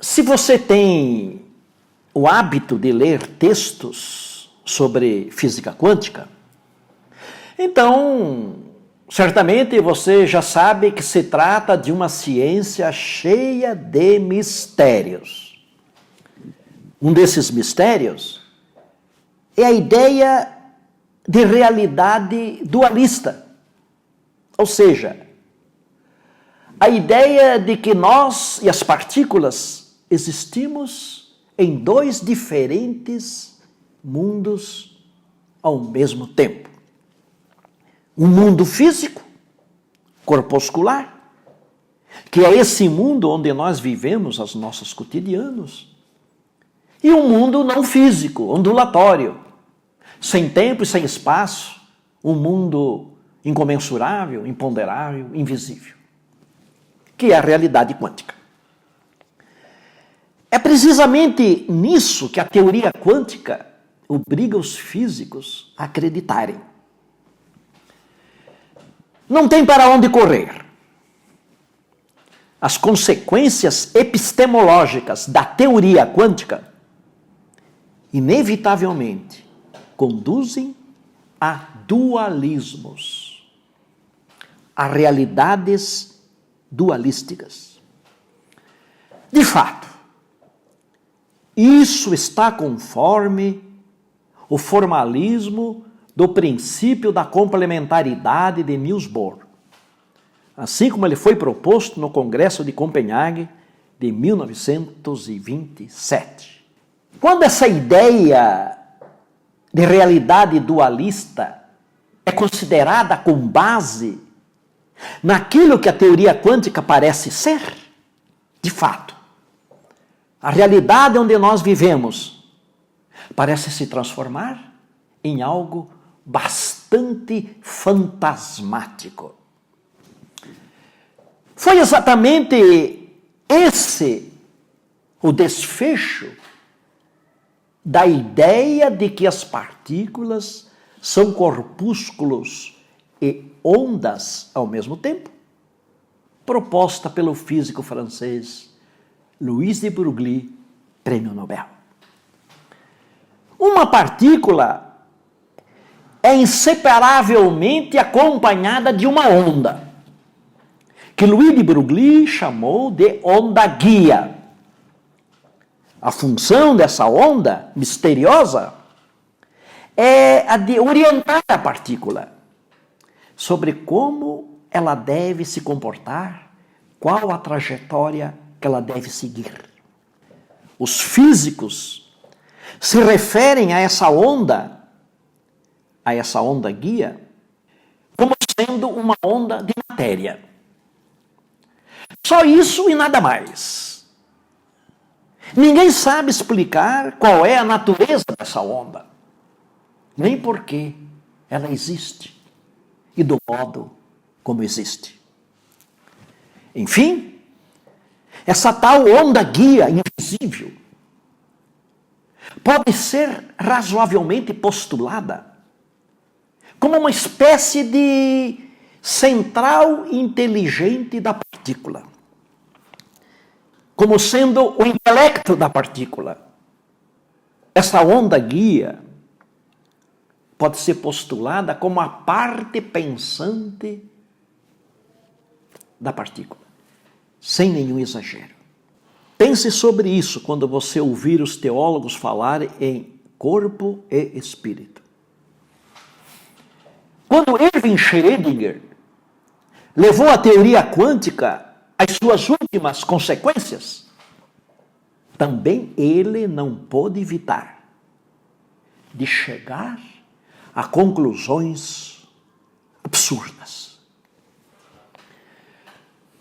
Se você tem o hábito de ler textos sobre física quântica, então, certamente você já sabe que se trata de uma ciência cheia de mistérios. Um desses mistérios é a ideia de realidade dualista. Ou seja, a ideia de que nós e as partículas existimos em dois diferentes mundos ao mesmo tempo. Um mundo físico, corpuscular, que é esse mundo onde nós vivemos os nossos cotidianos, e um mundo não físico, ondulatório, sem tempo e sem espaço, um mundo incomensurável, imponderável, invisível, que é a realidade quântica. É precisamente nisso que a teoria quântica obriga os físicos a acreditarem. Não tem para onde correr. As consequências epistemológicas da teoria quântica, inevitavelmente, conduzem a dualismos, a realidades dualísticas. De fato, isso está conforme o formalismo do princípio da complementaridade de Niels Bohr, assim como ele foi proposto no Congresso de Copenhague de 1927. Quando essa ideia de realidade dualista é considerada com base naquilo que a teoria quântica parece ser, de fato, a realidade onde nós vivemos parece se transformar em algo bastante fantasmático. Foi exatamente esse o desfecho da ideia de que as partículas são corpúsculos e ondas ao mesmo tempo, proposta pelo físico francês Louis de Broglie, Prêmio Nobel. Uma partícula é inseparavelmente acompanhada de uma onda, que Louis de Broglie chamou de onda guia. A função dessa onda misteriosa é a de orientar a partícula sobre como ela deve se comportar, qual a trajetória que ela deve seguir. Os físicos se referem a essa onda guia, como sendo uma onda de matéria. Só isso e nada mais. Ninguém sabe explicar qual é a natureza dessa onda, nem por que ela existe e do modo como existe. Enfim, essa tal onda guia invisível pode ser razoavelmente postulada como uma espécie de central inteligente da partícula, como sendo o intelecto da partícula. Essa onda guia pode ser postulada como a parte pensante da partícula, sem nenhum exagero. Pense sobre isso quando você ouvir os teólogos falarem em corpo e espírito. Quando Erwin Schrödinger levou a teoria quântica às suas últimas consequências, também ele não pôde evitar de chegar a conclusões absurdas.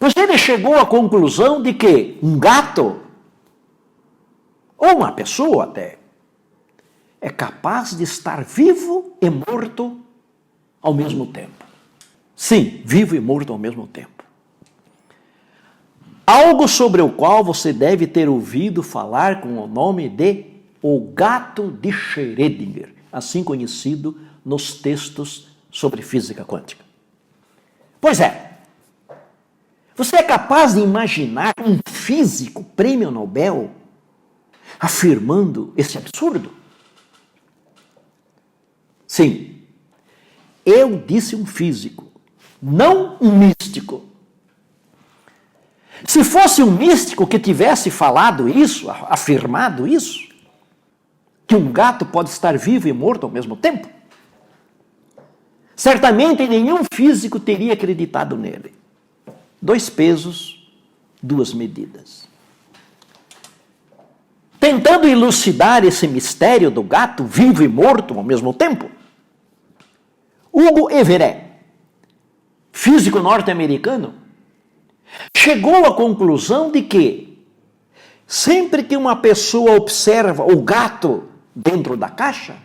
Pois ele chegou à conclusão de que um gato, ou uma pessoa até, é capaz de estar vivo e morto ao mesmo tempo. Sim, vivo e morto ao mesmo tempo. Algo sobre o qual você deve ter ouvido falar com o nome de o gato de Schrödinger, assim conhecido nos textos sobre física quântica. Pois é, Você é capaz de imaginar um físico prêmio Nobel afirmando esse absurdo? Sim, eu disse um físico, não um místico. Se fosse um místico que tivesse falado isso, afirmado isso, que um gato pode estar vivo e morto ao mesmo tempo, certamente nenhum físico teria acreditado nele. 2 pesos, 2 medidas. Tentando elucidar esse mistério do gato vivo e morto ao mesmo tempo, Hugo Everett, físico norte-americano, chegou à conclusão de que sempre que uma pessoa observa o gato dentro da caixa,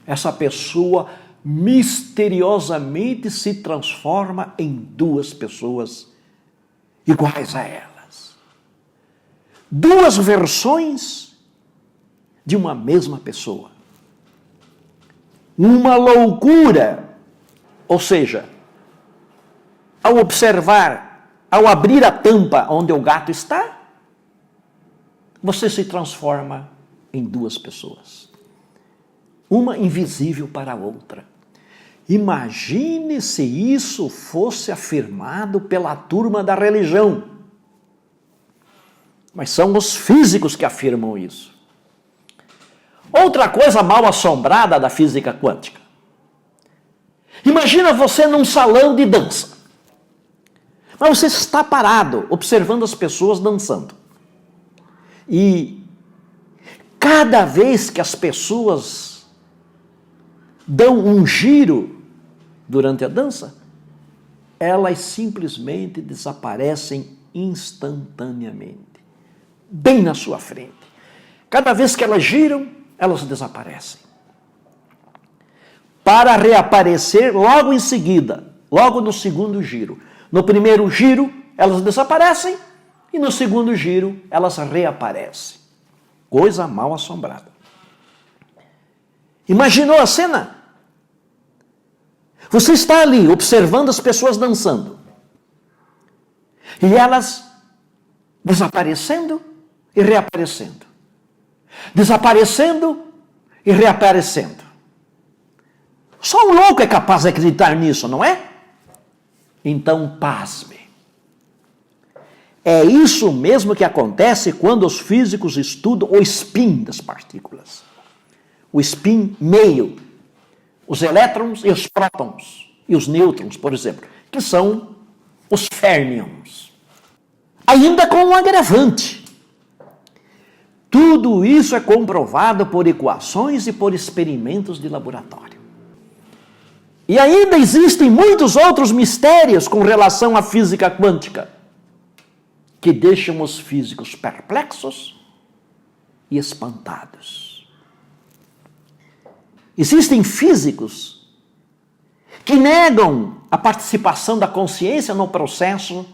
essa pessoa misteriosamente se transforma em 2 pessoas iguais a elas. 2 versões de uma mesma pessoa. Uma loucura, ou seja, ao observar, ao abrir a tampa onde o gato está, você se transforma em 2 pessoas. Uma invisível para a outra. Imagine se isso fosse afirmado pela turma da religião. Mas são os físicos que afirmam isso. Outra coisa mal assombrada da física quântica. Imagina você num salão de dança. Mas você está parado, observando as pessoas dançando. E cada vez que as pessoas dão um giro durante a dança, elas simplesmente desaparecem instantaneamente, bem na sua frente. Cada vez que elas giram, elas desaparecem, para reaparecer logo em seguida, logo no segundo giro. No primeiro giro, elas desaparecem, e no segundo giro, elas reaparecem. Coisa mal assombrada. Imaginou a cena? Você está ali observando as pessoas dançando. E elas desaparecendo e reaparecendo. Desaparecendo e reaparecendo. Só um louco é capaz de acreditar nisso, não é? Então, pasme. É isso mesmo que acontece quando os físicos estudam o spin das partículas. O spin meio. Os elétrons e os prótons. E os nêutrons, por exemplo, que são os férmions. Ainda com um agravante. Tudo isso é comprovado por equações e por experimentos de laboratório. E ainda existem muitos outros mistérios com relação à física quântica, que deixam os físicos perplexos e espantados. Existem físicos que negam a participação da consciência no processo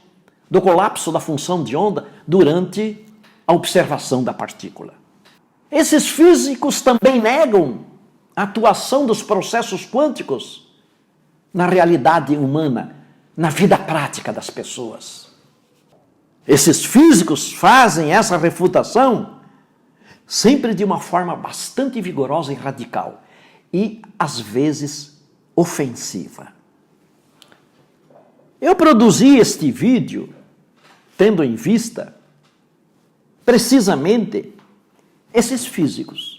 do colapso da função de onda durante a observação da partícula. Esses físicos também negam a atuação dos processos quânticos na realidade humana, na vida prática das pessoas. Esses físicos fazem essa refutação sempre de uma forma bastante vigorosa e radical e, às vezes, ofensiva. Eu produzi este vídeo tendo em vista precisamente esses físicos.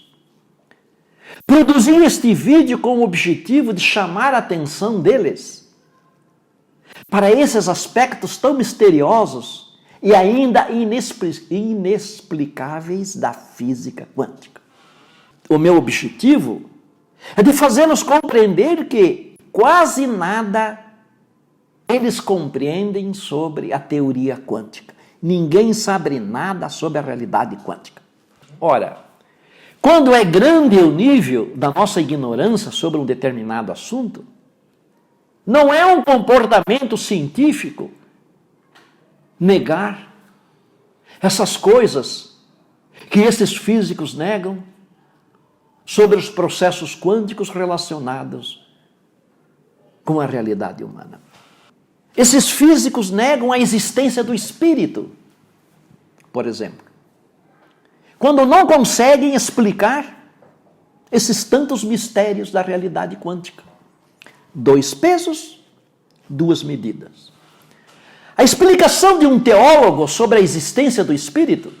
Produzi este vídeo com o objetivo de chamar a atenção deles para esses aspectos tão misteriosos e ainda inexplicáveis da física quântica. O meu objetivo é de fazê-los compreender que quase nada eles compreendem sobre a teoria quântica. Ninguém sabe nada sobre a realidade quântica. Ora, quando é grande o nível da nossa ignorância sobre um determinado assunto, não é um comportamento científico negar essas coisas que esses físicos negam sobre os processos quânticos relacionados com a realidade humana. Esses físicos negam a existência do espírito, por exemplo. Quando não conseguem explicar esses tantos mistérios da realidade quântica. 2 pesos, 2 medidas. A explicação de um teólogo sobre a existência do espírito,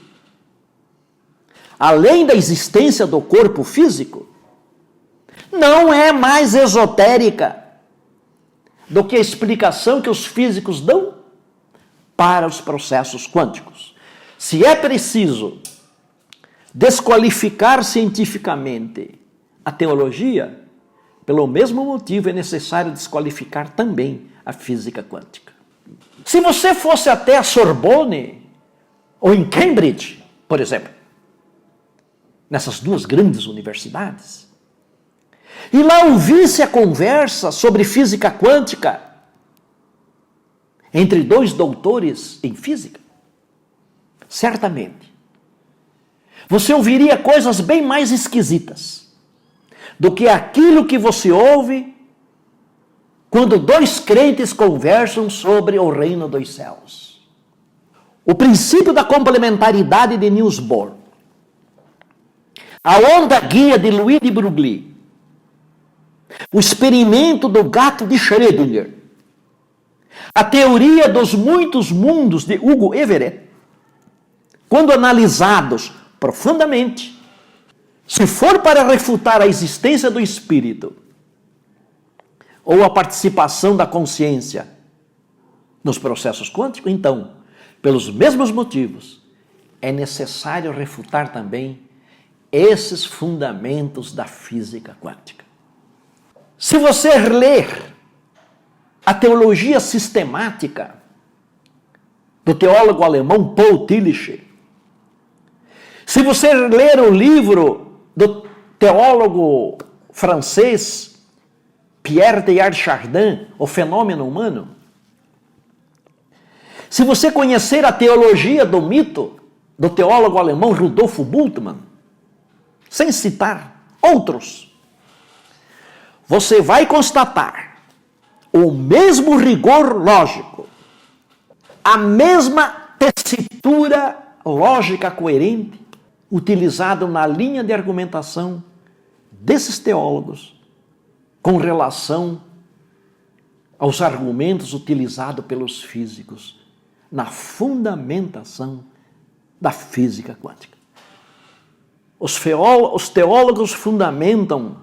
além da existência do corpo físico, não é mais esotérica do que a explicação que os físicos dão para os processos quânticos. Se é preciso desqualificar cientificamente a teologia, pelo mesmo motivo é necessário desqualificar também a física quântica. Se você fosse até a Sorbonne ou em Cambridge, por exemplo, nessas 2 grandes universidades, e lá ouvisse a conversa sobre física quântica entre 2 doutores em física, certamente você ouviria coisas bem mais esquisitas do que aquilo que você ouve quando 2 crentes conversam sobre o reino dos céus. O princípio da complementaridade de Niels Bohr, a onda guia de Louis de Broglie, o experimento do gato de Schrödinger, a teoria dos muitos mundos de Hugo Everett, quando analisados profundamente, se for para refutar a existência do espírito ou a participação da consciência nos processos quânticos, então, pelos mesmos motivos, é necessário refutar também esses fundamentos da física quântica. Se você ler a teologia sistemática do teólogo alemão Paul Tillich, se você ler o livro do teólogo francês Pierre Teilhard Chardin, O Fenômeno Humano, se você conhecer a teologia do mito do teólogo alemão Rudolf Bultmann, sem citar outros, você vai constatar o mesmo rigor lógico, a mesma tessitura lógica coerente utilizado na linha de argumentação desses teólogos com relação aos argumentos utilizados pelos físicos na fundamentação da física quântica. Os teólogos fundamentam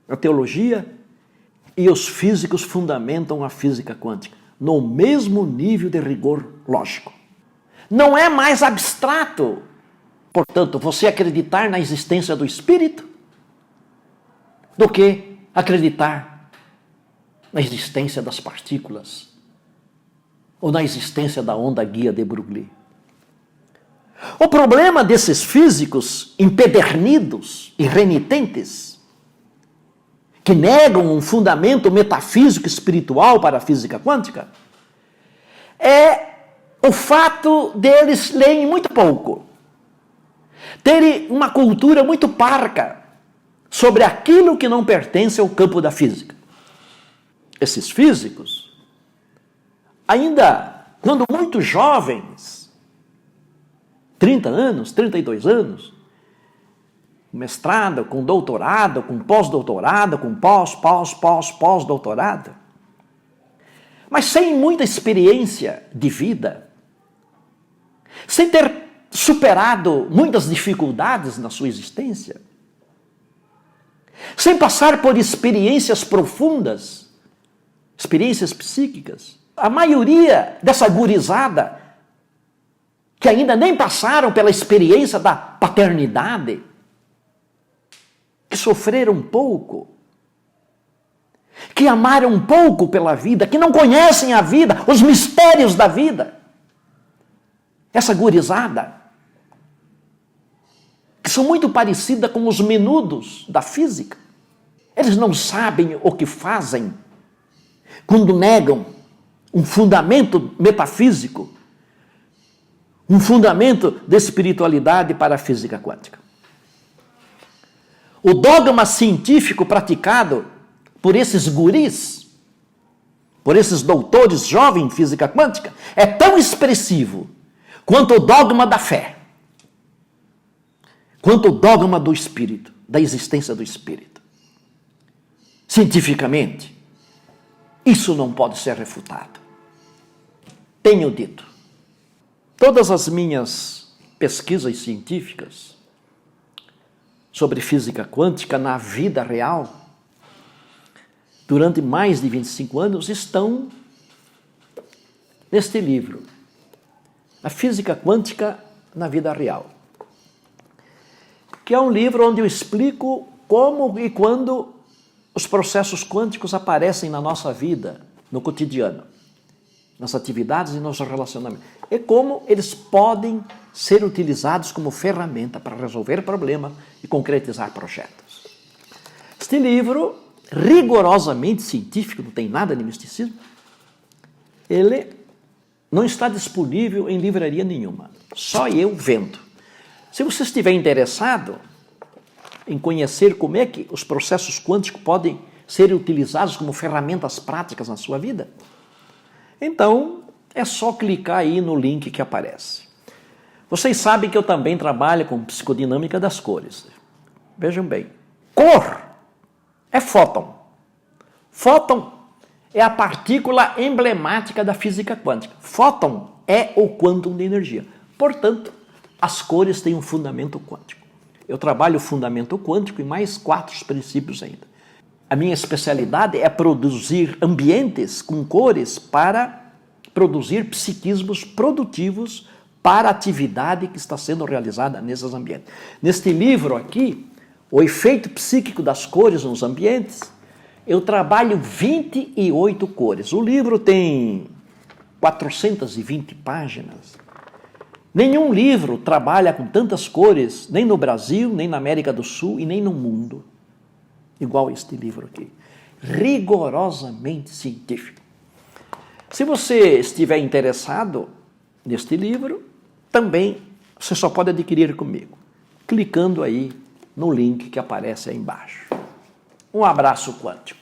a teologia e os físicos fundamentam a física quântica no mesmo nível de rigor lógico. Não é mais abstrato, portanto, você acreditar na existência do espírito do que acreditar na existência das partículas ou na existência da onda guia de Broglie. O problema desses físicos empedernidos e renitentes, que negam um fundamento metafísico espiritual para a física quântica, é o fato deles lerem muito pouco, terem uma cultura muito parca sobre aquilo que não pertence ao campo da física. Esses físicos, ainda quando muito jovens, 30 anos, 32 anos, mestrado, com doutorado, com pós-doutorado, com pós-doutorado, mas sem muita experiência de vida, sem ter superado muitas dificuldades na sua existência, sem passar por experiências profundas, experiências psíquicas. A maioria dessa gurizada, que ainda nem passaram pela experiência da paternidade, que sofreram pouco, que amaram pouco pela vida, que não conhecem a vida, os mistérios da vida. Essa gurizada, que são muito parecida com os menudos da física. Eles não sabem o que fazem quando negam um fundamento metafísico, um fundamento de espiritualidade para a física quântica. O dogma científico praticado por esses guris por esses doutores jovens em física quântica é tão expressivo quanto o dogma da fé, quanto o dogma do espírito, da existência do espírito. Cientificamente, isso não pode ser refutado. Tenho dito, todas as minhas pesquisas científicas sobre física quântica na vida real, durante mais de 25 anos, estão neste livro, A Física Quântica na Vida Real, que é um livro onde eu explico como e quando os processos quânticos aparecem na nossa vida, no cotidiano, nas atividades e nos relacionamentos, e como eles podem ser utilizados como ferramenta para resolver problemas e concretizar projetos. Este livro, rigorosamente científico, não tem nada de misticismo, ele não está disponível em livraria nenhuma, só eu vendo. Se você estiver interessado em conhecer como é que os processos quânticos podem ser utilizados como ferramentas práticas na sua vida, então é só clicar aí no link que aparece. Vocês sabem que eu também trabalho com psicodinâmica das cores. Vejam bem, cor é fóton. Fóton é a partícula emblemática da física quântica. Fóton é o quantum de energia. Portanto, as cores têm um fundamento quântico. Eu trabalho o fundamento quântico e mais 4 princípios ainda. A minha especialidade é produzir ambientes com cores para produzir psiquismos produtivos para a atividade que está sendo realizada nesses ambientes. Neste livro aqui, O Efeito Psíquico das Cores nos Ambientes, eu trabalho 28 cores. O livro tem 420 páginas. Nenhum livro trabalha com tantas cores, nem no Brasil, nem na América do Sul e nem no mundo, igual este livro aqui. Rigorosamente científico. Se você estiver interessado neste livro, também você só pode adquirir comigo, clicando aí no link que aparece aí embaixo. Um abraço quântico.